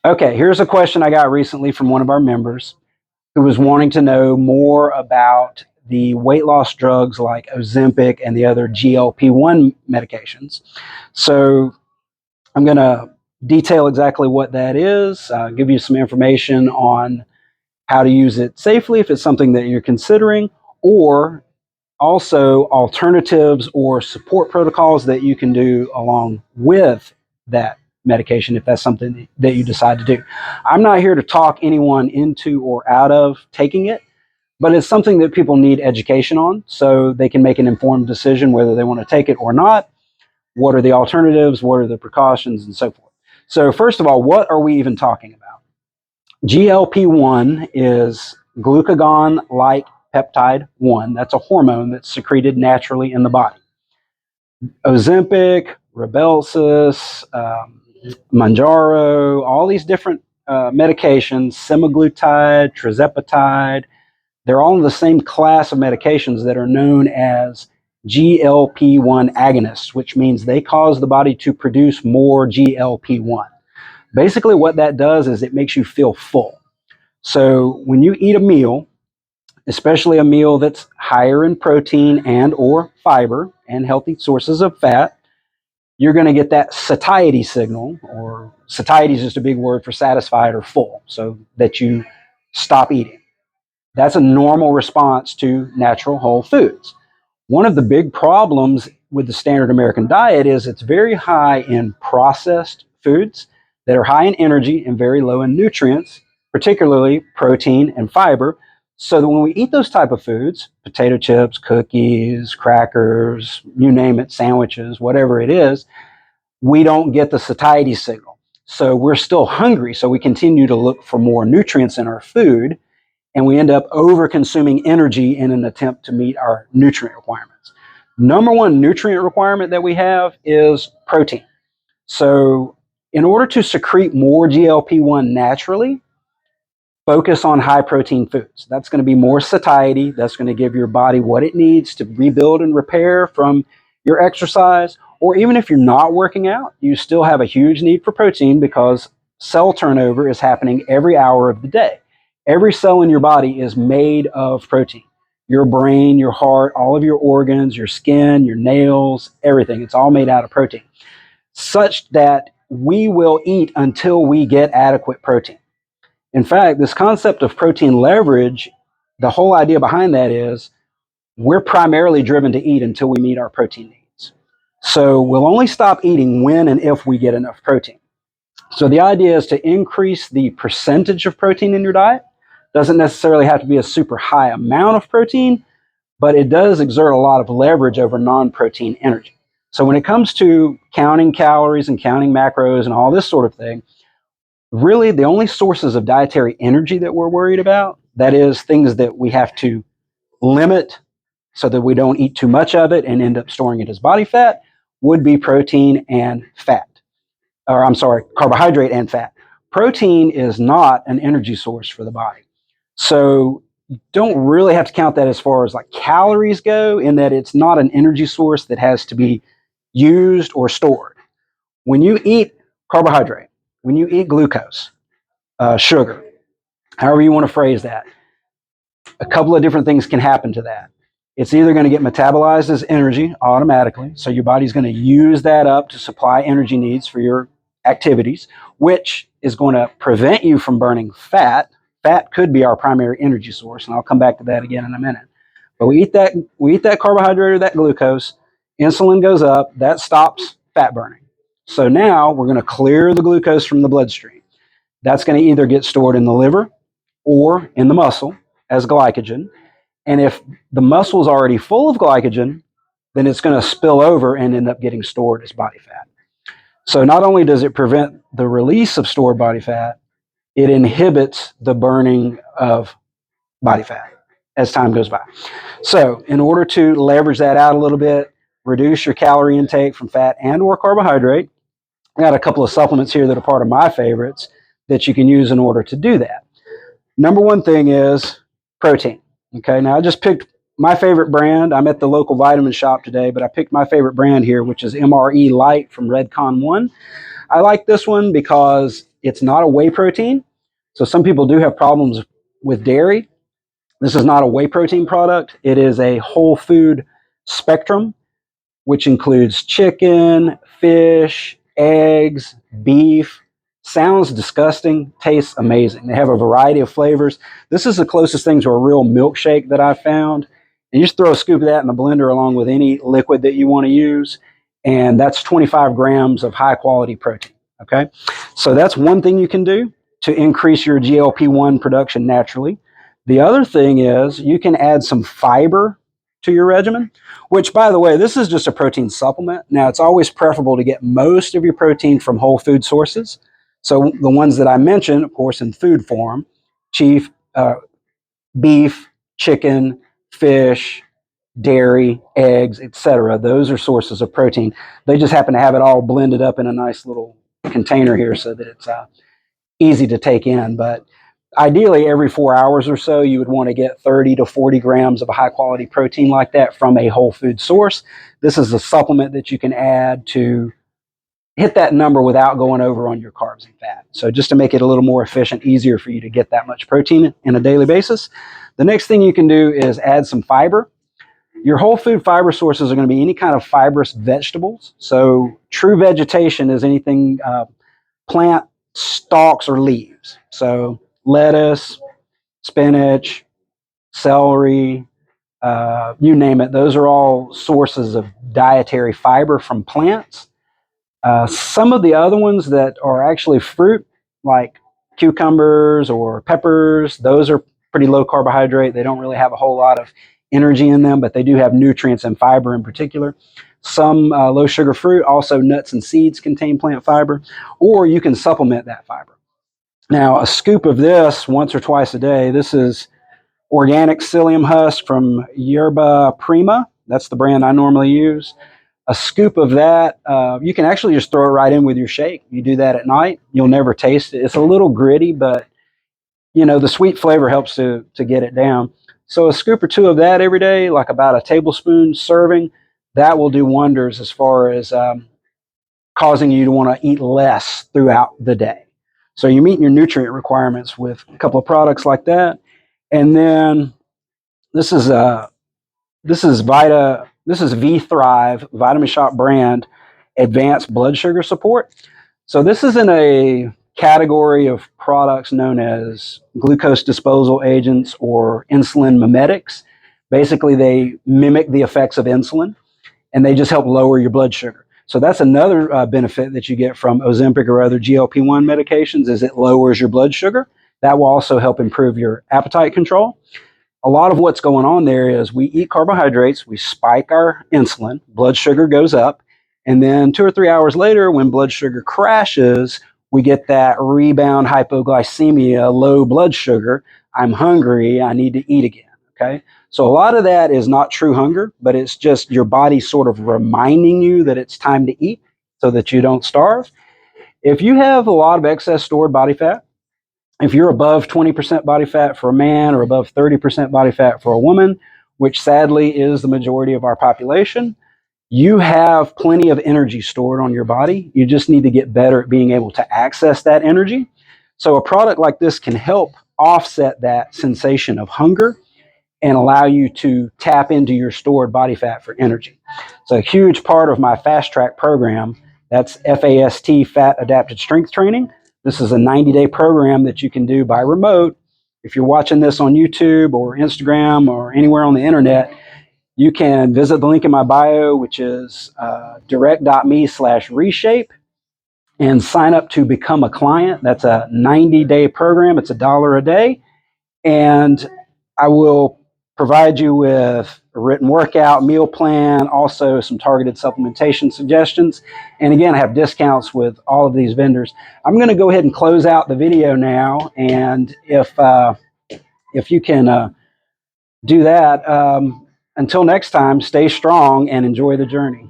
Okay, here's a question I got recently from one of our members who was wanting to know more about the weight loss drugs like Ozempic and the other GLP1 medications. So I'm going to detail exactly what that is, give you some information on how to use it safely if it's something that you're considering, or also alternatives or support protocols that you can do along with that medication if that's something that you decide to do. I'm not here to talk anyone into or out of taking it, but it's something that people need education on so they can make an informed decision whether they want to take it or not. What are the alternatives? What are the precautions, and so forth? So, first of all, what are we even talking about? GLP1 is glucagon like peptide 1. That's a hormone that's secreted naturally in the body. Ozempic, Rybelsus, Manjaro, all these different medications, semaglutide, tirzepatide, they're all in the same class of medications that are known as GLP1 agonists, which means they cause the body to produce more GLP1. Basically, what that does is it makes you feel full. So when you eat a meal, especially a meal that's higher in protein and or fiber and healthy sources of fat, you're going to get that satiety signal, or satiety is just a big word for satisfied or full, so that you stop eating. That's a normal response to natural whole foods. One of the big problems with the standard American diet is it's very high in processed foods that are high in energy and very low in nutrients, particularly protein and fiber. So that when we eat those type of foods, potato chips, cookies, crackers, you name it, sandwiches, whatever it is, we don't get the satiety signal. So we're still hungry. So we continue to look for more nutrients in our food, and we end up over consuming energy in an attempt to meet our nutrient requirements. Number one nutrient requirement that we have is protein. So in order to secrete more GLP1 naturally, focus on high protein foods. That's going to be more satiety. That's going to give your body what it needs to rebuild and repair from your exercise. Or even if you're not working out, you still have a huge need for protein because cell turnover is happening every hour of the day. Every cell in your body is made of protein. Your brain, your heart, all of your organs, your skin, your nails, everything. It's all made out of protein, such that we will eat until we get adequate protein. In fact, this concept of protein leverage, the whole idea behind that is we're primarily driven to eat until we meet our protein needs. So we'll only stop eating when and if we get enough protein. So the idea is to increase the percentage of protein in your diet. Doesn't necessarily have to be a super high amount of protein, but it does exert a lot of leverage over non-protein energy. So when it comes to counting calories and counting macros and all this sort of thing, really the only sources of dietary energy that we're worried about, that is things that we have to limit so that we don't eat too much of it and end up storing it as body fat, would be protein and fat. Or I'm sorry, carbohydrate and fat. Protein is not an energy source for the body. So you don't really have to count that as far as like calories go, in that it's not an energy source that has to be used or stored. When you eat carbohydrate, when you eat glucose, sugar, however you want to phrase that, a couple of different things can happen to that. It's either going to get metabolized as energy automatically, so your body's going to use that up to supply energy needs for your activities, which is going to prevent you from burning fat. Fat could be our primary energy source, and I'll come back to that again in a minute. But we eat that carbohydrate or that glucose, insulin goes up, that stops fat burning. So now we're going to clear the glucose from the bloodstream. That's going to either get stored in the liver or in the muscle as glycogen. And if the muscle is already full of glycogen, then it's going to spill over and end up getting stored as body fat. So not only does it prevent the release of stored body fat, it inhibits the burning of body fat as time goes by. So in order to leverage that out a little bit, reduce your calorie intake from fat and or carbohydrate, I got a couple of supplements here that are part of my favorites that you can use in order to do that. Number one thing is protein. Okay, now I just picked my favorite brand. I'm at the local vitamin shop today, but I picked my favorite brand here, which is MRE Light from Redcon 1. I like this one because it's not a whey protein. So some people do have problems with dairy. This is not a whey protein product. It is a whole food spectrum, which includes chicken, fish, eggs, beef. Sounds disgusting, tastes amazing. They have a variety of flavors. This is the closest thing to a real milkshake that I've found. And you just throw a scoop of that in the blender along with any liquid that you want to use. And that's 25 grams of high quality protein. Okay. So that's one thing you can do to increase your GLP-1 production naturally. The other thing is you can add some fiber to your regimen, which, by the way, this is just a protein supplement. Now, it's always preferable to get most of your protein from whole food sources. So the ones that I mentioned, of course, in food form, chief, beef, chicken, fish, dairy, eggs, etc. Those are sources of protein. They just happen to have it all blended up in a nice little container here so that it's easy to take in. But ideally, every 4 hours or so, you would want to get 30 to 40 grams of a high quality protein like that from a whole food source. This is a supplement that you can add to hit that number without going over on your carbs and fat. So just to make it a little more efficient, easier for you to get that much protein in a daily basis. The next thing you can do is add some fiber. Your whole food fiber sources are going to be any kind of fibrous vegetables. So true vegetation is anything plant stalks or leaves. So lettuce, spinach, celery, you name it. Those are all sources of dietary fiber from plants. Some of the other ones that are actually fruit, like cucumbers or peppers, those are pretty low carbohydrate. They don't really have a whole lot of energy in them, but they do have nutrients and fiber in particular. Some low sugar fruit, also nuts and seeds, contain plant fiber, or you can supplement that fiber. Now, a scoop of this once or twice a day. This is organic psyllium husk from Yerba Prima. That's the brand I normally use. A scoop of that, you can actually just throw it right in with your shake. You do that at night, you'll never taste it. It's a little gritty, but you know the sweet flavor helps to get it down. So a scoop or two of that every day, like about a tablespoon serving, that will do wonders as far as causing you to want to eat less throughout the day. So you're meeting your nutrient requirements with a couple of products like that. And then this is V Thrive Vitamin Shop brand advanced blood sugar support. So this is in a category of products known as glucose disposal agents or insulin mimetics. Basically, they mimic the effects of insulin and they just help lower your blood sugar. So that's another benefit that you get from Ozempic or other GLP-1 medications is it lowers your blood sugar. That will also help improve your appetite control. A lot of what's going on there is we eat carbohydrates, we spike our insulin, blood sugar goes up, and then 2 or 3 hours later, when blood sugar crashes, we get that rebound hypoglycemia, low blood sugar. I'm hungry, I need to eat again. Okay. So a lot of that is not true hunger, but it's just your body sort of reminding you that it's time to eat so that you don't starve. If you have a lot of excess stored body fat, if you're above 20% body fat for a man or above 30% body fat for a woman, which sadly is the majority of our population, you have plenty of energy stored on your body. You just need to get better at being able to access that energy. So a product like this can help offset that sensation of hunger and allow you to tap into your stored body fat for energy. So a huge part of my fast track program, that's FAST, Fat Adapted Strength Training. This is a 90-day program that you can do by remote. If you're watching this on YouTube or Instagram or anywhere on the internet, you can visit the link in my bio, which is direct.me/reshape, and sign up to become a client. That's a 90-day program. It's $1 a day. And I will provide you with a written workout, meal plan, also some targeted supplementation suggestions. And again, I have discounts with all of these vendors. I'm going to go ahead and close out the video now. And if you can do that, until next time, stay strong and enjoy the journey.